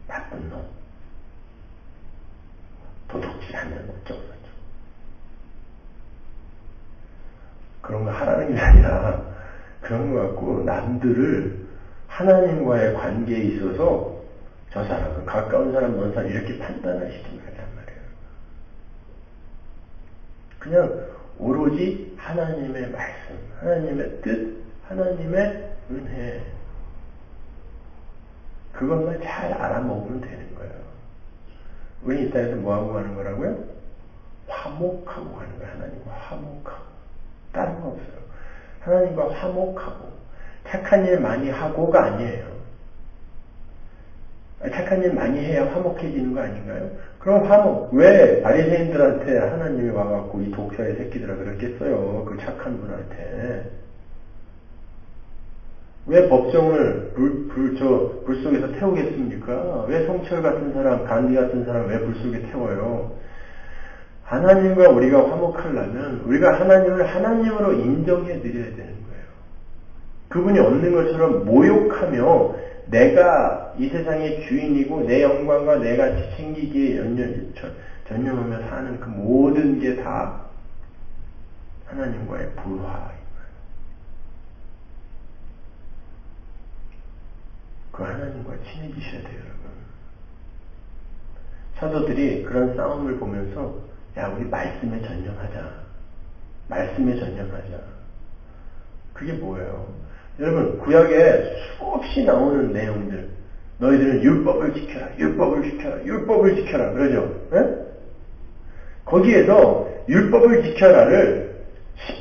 나쁜 놈, 도둑질하면 어쩌고저쩌고 그런 거 하라는 게 아니라 그런 거 갖고 남들을 하나님과의 관계에 있어서 저 사람은 가까운 사람, 먼 사람 이렇게 판단하시지 말란 말이에요. 그냥 오로지 하나님의 말씀, 하나님의 뜻, 하나님의 은혜 그것만 잘 알아먹으면 되는 거예요. 우리 이 땅에서 뭐하고 하는 거라고요? 화목하고 하는 거예요. 하나님과 화목하고 다른 거 없어요. 하나님과 화목하고 착한 일 많이 하고가 아니에요. 착한 일 많이 해야 화목해지는 거 아닌가요? 그럼 화목 왜 바리새인들한테 하나님이 와갖고 이 독사의 새끼들아 그랬겠어요? 그 착한 분한테 왜 법정을 불 속에서 태우겠습니까? 왜 송철 같은 사람, 간디 같은 사람 왜 불 속에 태워요? 하나님과 우리가 화목하려면 우리가 하나님을 하나님으로 인정해 드려야 되는 거예요. 그분이 없는 것처럼 모욕하며 내가 이 세상의 주인이고 내 영광과 내가 챙기기에 전념하며 사는 그 모든 게 다 하나님과의 불화. 그 하나님과 친해지셔야 돼요, 여러분. 사도들이 그런 싸움을 보면서 야, 우리 말씀에 전념하자. 말씀에 전념하자. 그게 뭐예요? 여러분, 구약에 수없이 나오는 내용들. 너희들은 율법을 지켜라, 율법을 지켜라, 율법을 지켜라. 그러죠? 네? 거기에서 율법을 지켜라를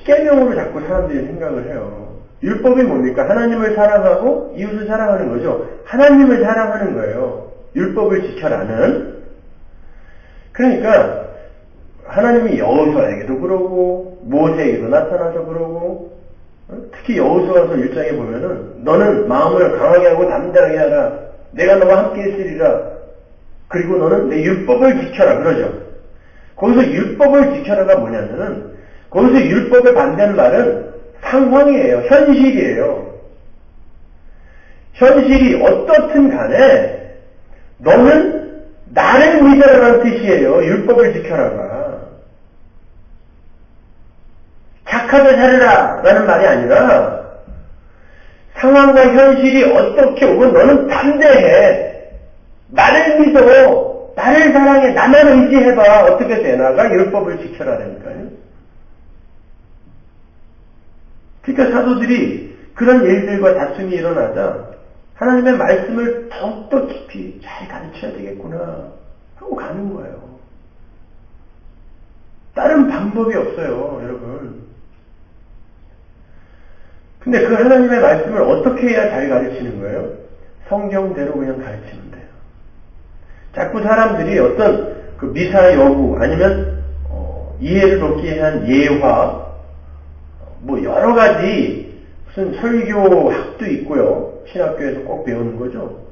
10계명으로 자꾸 사람들이 생각을 해요. 율법이 뭡니까? 하나님을 사랑하고 이웃을 사랑하는 거죠. 하나님을 사랑하는 거예요. 율법을 지켜라는. 그러니까 하나님이 여호수아에게도 그러고 모세에게도 나타나서 그러고 특히 여호수아서 1장에 보면은 너는 마음을 강하게 하고 담대하게 하라. 내가 너와 함께 있으리라. 그리고 너는 내 율법을 지켜라. 그러죠. 거기서 율법을 지켜라가 뭐냐면은 거기서 율법에 반대하는 말은 상황이에요. 현실이에요. 현실이 어떻든 간에 너는 나를 믿어라는 뜻이에요. 율법을 지켜라가. 착하게 살으라 라는 말이 아니라 상황과 현실이 어떻게 오건 너는 담대해. 나를 믿어. 나를 사랑해. 나만 의지해봐. 어떻게 되나가 율법을 지켜라라니까요. 그러니까 사도들이 그런 일들과 다툼이 일어나자 하나님의 말씀을 더욱더 깊이 잘 가르쳐야 되겠구나 하고 가는 거예요. 다른 방법이 없어요, 여러분. 근데 그 하나님의 말씀을 어떻게 해야 잘 가르치는 거예요? 성경대로 그냥 가르치면 돼요. 자꾸 사람들이 어떤 그 미사 여부 아니면 이해를 돕기 위한 예화 뭐 여러 가지 무슨 설교학도 있고요. 신학교에서 꼭 배우는 거죠.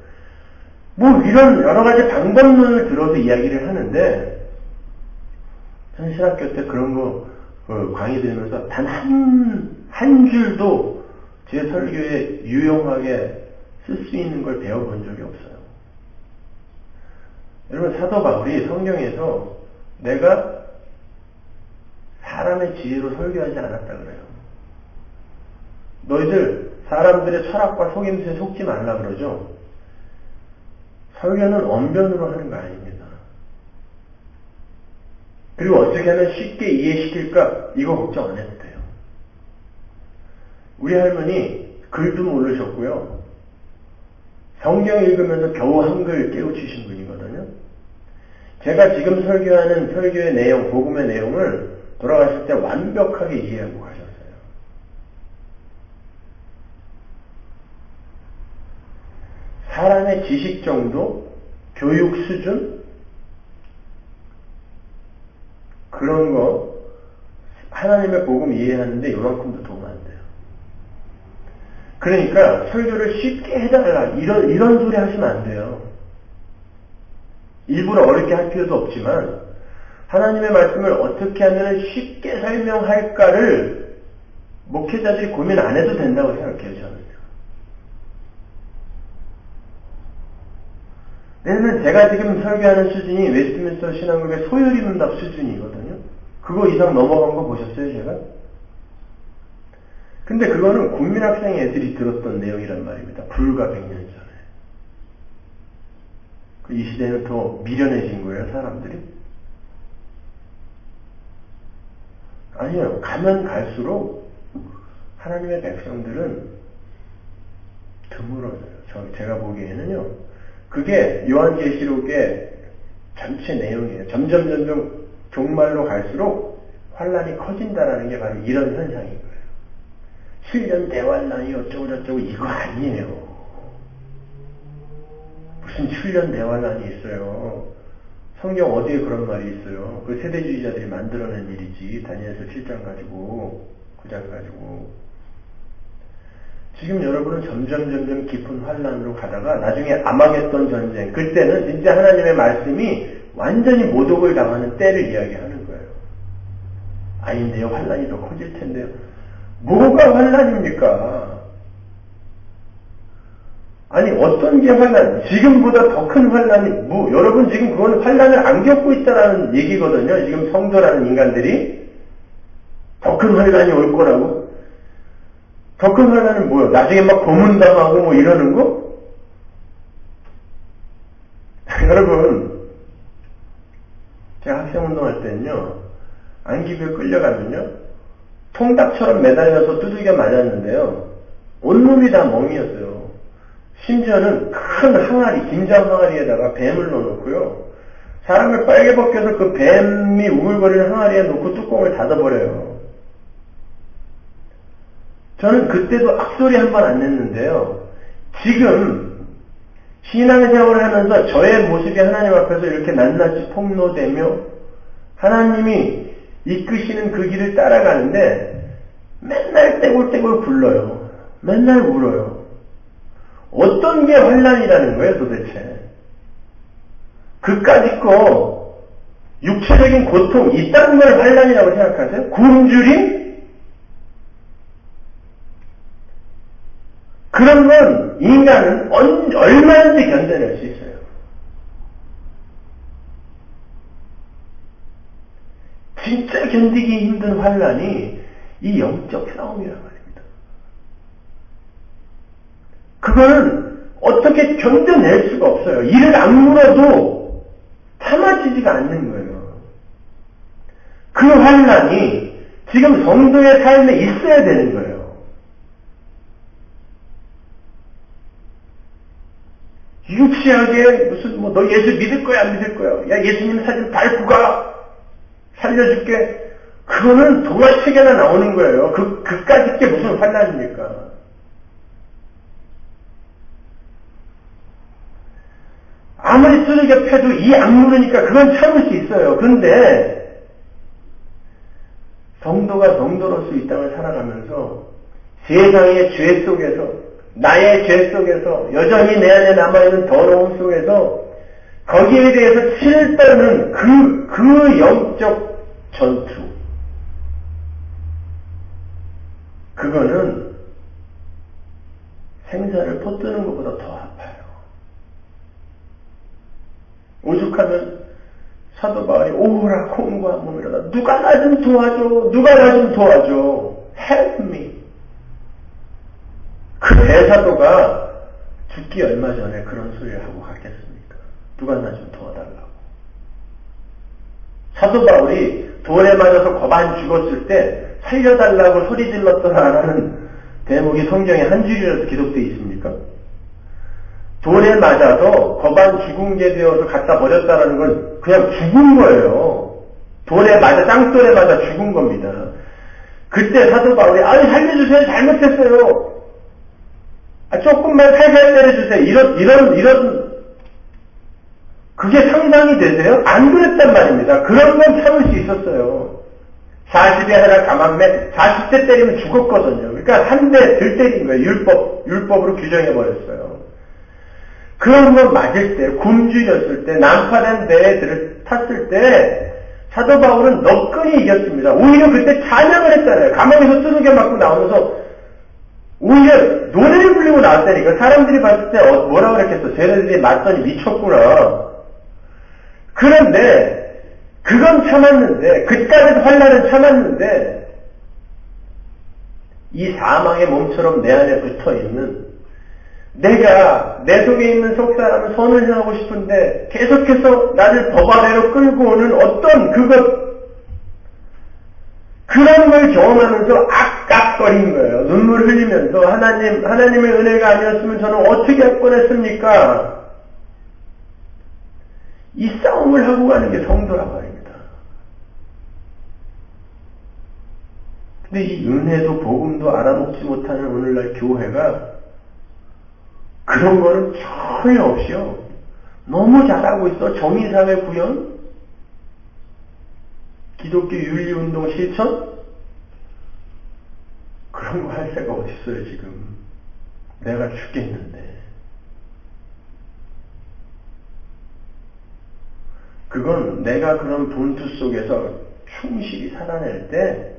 뭐 이런 여러 가지 방법론을 들어서 이야기를 하는데 전 신학교 때 그런 거 강의 들으면서 단 한 줄도 제 설교에 유용하게 쓸 수 있는 걸 배워본 적이 없어요. 여러분 사도 바울이 성경에서 내가 사람의 지혜로 설교하지 않았다 그래요. 너희들 사람들의 철학과 속임수에 속지 말라 그러죠. 설교는 언변으로 하는 거 아닙니다. 그리고 어떻게 하면 쉽게 이해시킬까? 이거 걱정 안 해도 돼요. 우리 할머니 글도 모르셨고요. 성경 읽으면서 겨우 한글 깨우치신 분이거든요. 제가 지금 설교하는 설교의 내용, 복음의 내용을 돌아가실 때 완벽하게 이해하고 가셨어요. 사람의 지식 정도, 교육 수준, 그런 거 하나님의 복음 이해하는데 요만큼도 도움 안 돼요. 그러니까 설교를 쉽게 해달라 이런 소리 하시면 안 돼요. 일부러 어렵게 할 필요도 없지만 하나님의 말씀을 어떻게 하면 쉽게 설명할까를 목회자들이 고민 안 해도 된다고 생각해요. 저는. 왜냐면 제가 지금 설교하는 수준이 웨스트민스터 신앙국의 소요리 문답 수준이거든요. 그거 이상 넘어간 거 보셨어요, 제가? 근데 그거는 국민학생 애들이 들었던 내용이란 말입니다. 불과 100년 전에. 이 시대는 더 미련해진 거예요, 사람들이? 아니요. 가면 갈수록 하나님의 백성들은 드물어져요. 제가 보기에는요. 그게 요한계시록의 전체 내용이에요. 점점 종말로 갈수록 환란이 커진다라는 게 바로 이런 현상인 거예요. 7년 대환란이 어쩌고저쩌고 이거 아니에요. 무슨 7년 대환란이 있어요. 성경 어디에 그런 말이 있어요. 그 세대주의자들이 만들어낸 일이지. 다니엘서 7장 가지고 9장 가지고. 지금 여러분은 점점 깊은 환란으로 가다가 나중에 아마겟돈 전쟁, 그때는 진짜 하나님의 말씀이 완전히 모독을 당하는 때를 이야기하는 거예요. 아닌데요, 환란이 더 커질 텐데요. 뭐가 환란입니까? 아니 어떤 게 환란? 지금보다 더 큰 환란이 여러분 지금 그건 환란을 안 겪고 있다라는 얘기거든요. 지금 성도라는 인간들이 더 큰 환란이 올 거라고. 더 큰 환란은 뭐예요? 나중에 막 고문당하고 뭐 이러는 거? 여러분, 제가 학생운동할 때는요, 안기부에 끌려가면요, 통닭처럼 매달려서 두들겨 맞았는데요, 온몸이 다 멍이었어요. 심지어는 큰 항아리, 김장 항아리에다가 뱀을 넣어놓고요, 사람을 빨개 벗겨서 그 뱀이 우글거리는 항아리에 놓고 뚜껑을 닫아버려요. 저는 그때도 악소리 한 번 안 냈는데요. 지금 신앙생활을 하면서 저의 모습이 하나님 앞에서 이렇게 낱낱이 폭로되며 하나님이 이끄시는 그 길을 따라가는데 맨날 떼굴떼굴 굴러요. 맨날 울어요. 어떤 게 환란이라는 거예요, 도대체? 그까짓 거 육체적인 고통 이딴 걸 환란이라고 생각하세요? 굶주림? 그 그런 건 인간은 얼마든지 견뎌낼 수 있어요. 진짜 견디기 힘든 환란이 이 영적 싸움이란 말입니다. 그거는 어떻게 견뎌낼 수가 없어요. 이를 악물어도 참아지지가 않는 거예요. 그 환란이 지금 성도의 삶에 있어야 되는 거예요. 유치하게 무슨 너 예수 믿을 거야 안 믿을 거야? 야 예수님 사진 밟고 가 살려줄게. 그거는 동화책에나 나오는 거예요. 그까짓 게 무슨 환란입니까? 아무리 두들겨 패도 이 악물으니까 그건 참을 수 있어요. 그런데 성도가 성도로서 이 땅을 살아가면서 세상의 죄 속에서 나의 죄 속에서 여전히 내 안에 남아있는 더러움 속에서 거기에 대해서 치를 떠는 그 영적 전투, 그거는 생사를 퍼뜨는 것보다 더 아파요. 오죽하면 사도 바울이 오라 콩과 몸이로다. 누가 나 좀 도와줘. 누가 나 좀 도와줘. Help me. 그 대사도가 죽기 얼마 전에 그런 소리를 하고 갔겠습니까? 누가 나 좀 도와달라고. 사도 바울이 돌에 맞아서 거반 죽었을 때 살려달라고 소리 질렀더라라는 대목이 성경에 한 줄이라도 기록되어 있습니까? 돌에 맞아서 거반 죽은게 되어서 갖다 버렸다라는 건 그냥 죽은 거예요. 돌에 맞아, 땅돌에 맞아 죽은 겁니다. 그때 사도 바울이 아니 살려주세요. 잘못했어요. 조금만 살살 때려주세요. 이런 그게 상상이 되세요? 안 그랬단 말입니다. 그런 건 참을 수 있었어요. 40에 하나 가만매 40대 때리면 죽었거든요. 그러니까 한 대 들 때린 거예요. 율법으로 규정해버렸어요. 그런 건 맞을 때, 굶주렸을 때, 난파된 배에 탔을 때 사도 바울은 너끈히 이겼습니다. 오히려 그때 찬양을 했잖아요. 감옥에서 두들겨 맞고 나오면서 오히려 노래를 부르고 나왔다니까. 사람들이 봤을 때 뭐라고 그랬겠어. 쟤네들이 맞더니 미쳤구나. 그런데 그건 참았는데, 그까지도 환란은 참았는데 이 사망의 몸처럼 내 안에 붙어있는 내가 내 속에 있는 속사람을 선을 향하고 싶은데 계속해서 나를 법 아래로 끌고 오는 어떤 그런 걸 경험하면서 악악거린 거예요. 눈물 흘리면서 하나님의 은혜가 아니었으면 저는 어떻게 할 뻔했습니까? 이 싸움을 하고 가는 게 성도란 말입니다. 근데 이 은혜도 복음도 알아먹지 못하는 오늘날 교회가 그런 거는 전혀 없이요. 너무 잘하고 있어. 정의사회 구현, 기독교 윤리운동 실천, 그런 거 할 새가 어딨어요 지금. 내가 죽겠는데. 그건 내가 그런 분투 속에서 충실히 살아낼 때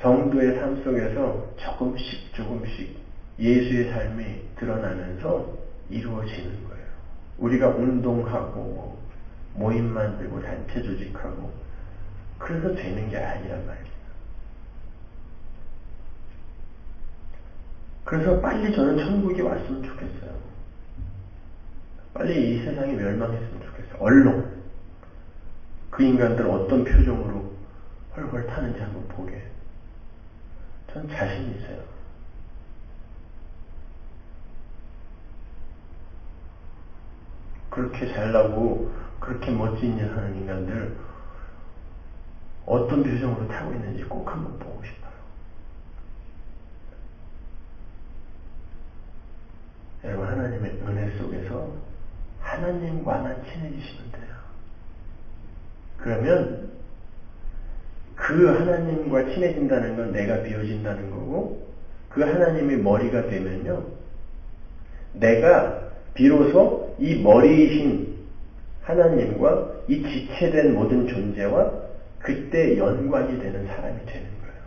성도의 삶 속에서 조금씩 예수의 삶이 드러나면서 이루어지는 거예요. 우리가 운동하고 모임 만들고 단체 조직하고 그래서 되는 게 아니란 말입니다. 그래서 빨리 저는 천국이 왔으면 좋겠어요. 빨리 이 세상이 멸망했으면 좋겠어요. 언론 그 인간들 어떤 표정으로 헐헐 타는지 한번 보게. 전 자신 있어요. 그렇게 잘나고 그렇게 멋진 일 하는 인간들 어떤 표정으로 타고 있는지 꼭 한번 보고 싶어요. 여러분, 하나님의 은혜 속에서 하나님과만 친해지시면 돼요. 그러면 그 하나님과 친해진다는 건 내가 비워진다는 거고, 그 하나님이 머리가 되면요, 내가 비로소 이 머리이신 하나님과 이 지체된 모든 존재와 그때 연관이 되는 사람이 되는 거예요.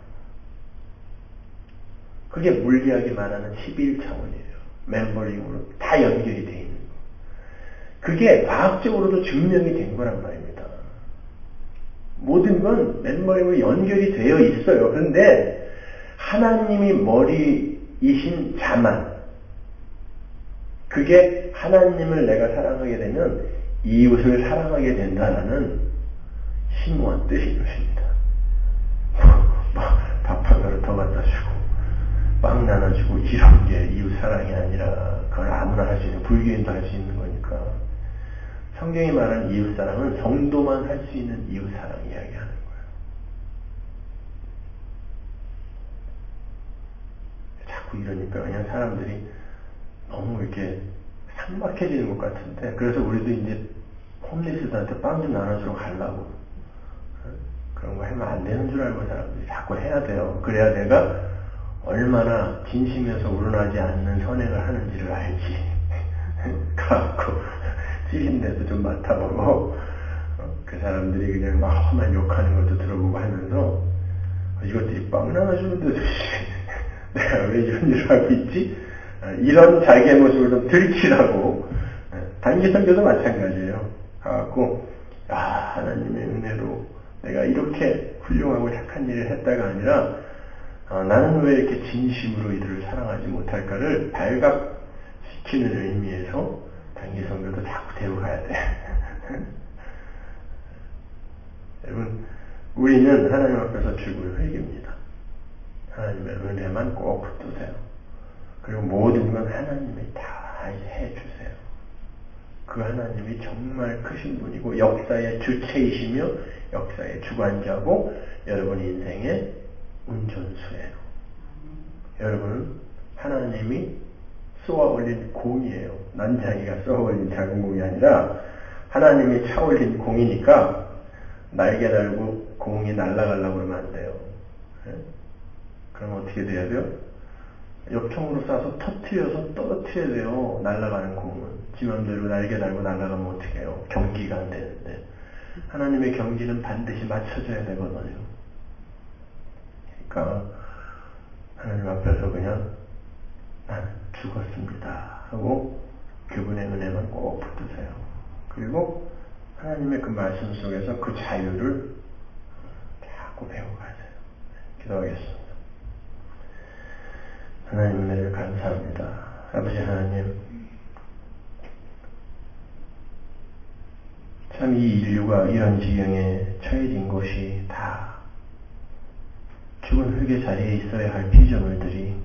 그게 물리학이 말하는 11차원이에요. 멤버링으로 다 연결이 돼 있는 거. 그게 과학적으로도 증명이 된 거란 말입니다. 모든 건 멤버링으로 연결이 되어 있어요. 그런데 하나님이 머리이신 자만, 그게 하나님을 내가 사랑하게 되면 이웃을 사랑하게 된다는 심오한 뜻인 것입니다. 밥 한 그릇 더 갖다 주고 빵 나눠주고 이런 게 이웃 사랑이 아니라 그건 아무나 할 수 있는, 불교인도 할 수 있는 거니까. 성경이 말하는 이웃 사랑은 성도만 할 수 있는 이웃 사랑 이야기하는 거예요. 자꾸 이러니까 그냥 사람들이 너무 이렇게 삭막해지는 것 같은데, 그래서 우리도 이제 홈리스들한테 빵 좀 나눠주러 가려고 그런 거 하면 안 되는 줄 알고 사람들이 자꾸 해야 돼요. 그래야 내가 얼마나 진심에서 우러나지 않는 선행을 하는지를 알지. 가고 찌린데도 좀 맡아보고 그 사람들이 그냥 막 험한 욕하는 것도 들어보고 하면서 이것들이 빵 나눠주는데도 내가 왜 이런 일을 하고 있지? 이런 자기의 모습을 좀 들키라고. 단기 선교도 마찬가지예요. 가갖고 하나님의 은혜로 내가 이렇게 훌륭하고 착한 일을 했다가 아니라 나는 왜 이렇게 진심으로 이들을 사랑하지 못할까를 발각시키는 의미에서 단기 선교도 자꾸 데려가야 돼. 여러분, 우리는 하나님 앞에서 죽을 회개입니다. 하나님의 은혜만 꼭 붙드세요. 그리고 모든 건 하나님이 다 해주세요. 그 하나님이 정말 크신 분이고 역사의 주체이시며 역사의 주관자고 여러분 인생의 운전수예요. 여러분은 하나님이 쏘아 올린 공이에요. 난장이가 쏘아 올린 작은 공이 아니라 하나님이 차 올린 공이니까 날개 달고 공이 날아가려고 그러면 안 돼요. 네? 그럼 어떻게 돼야 돼요? 역청으로 쏴서 터트려서 떨어뜨려야 돼요. 날아가는 공은. 지 맘대로 날개 달고 날아가면 어떻게 해요? 경기가 안 되는데. 하나님의 경기는 반드시 맞춰져야 되거든요. 그러니까 하나님 앞에서 그냥 나는 죽었습니다 하고 그분의 은혜만 꼭 붙드세요. 그리고 하나님의 그 말씀 속에서 그 자유를 자꾸 배워가세요. 기도하겠습니다. 하나님 은혜를 감사합니다. 아버지 하나님, 참 이 인류가 이런 지경에 처해진 것이 다 죽은 흙의 자리에 있어야 할 피조물들이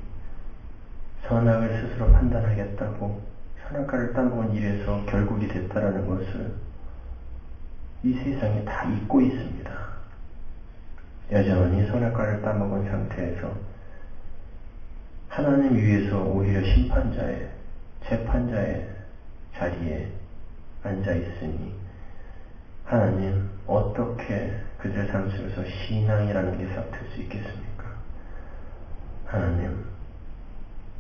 선악을 스스로 판단하겠다고 선악과를 따먹은 일에서 결국이 됐다라는 것을 이 세상이 다 잊고 있습니다. 여전히 선악과를 따먹은 상태에서 하나님 위에서 오히려 심판자의, 재판자의 자리에 앉아 있으니 하나님, 어떻게 그들의 삶 속에서 신앙이라는 게 싹틀 수 있겠습니까? 하나님,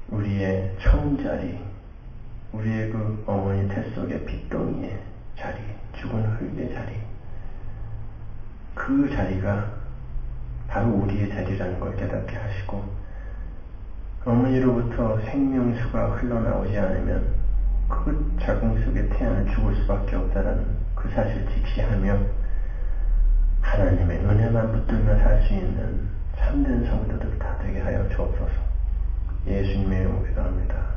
우리의 처음자리, 우리의 그 어머니 태 속의 핏덩이의 자리, 죽은 흙의 자리, 그 자리가 바로 우리의 자리라는 걸 깨닫게 하시고, 어머니로부터 생명수가 흘러나오지 않으면 그 자궁 속에 태아는 죽을 수밖에 없다라는 그 사실을 직시하며 하나님의 은혜만 붙들며 살 수 있는 참된 성도들 다 되게 하여 주옵소서. 예수님의 이름으로 기도합니다.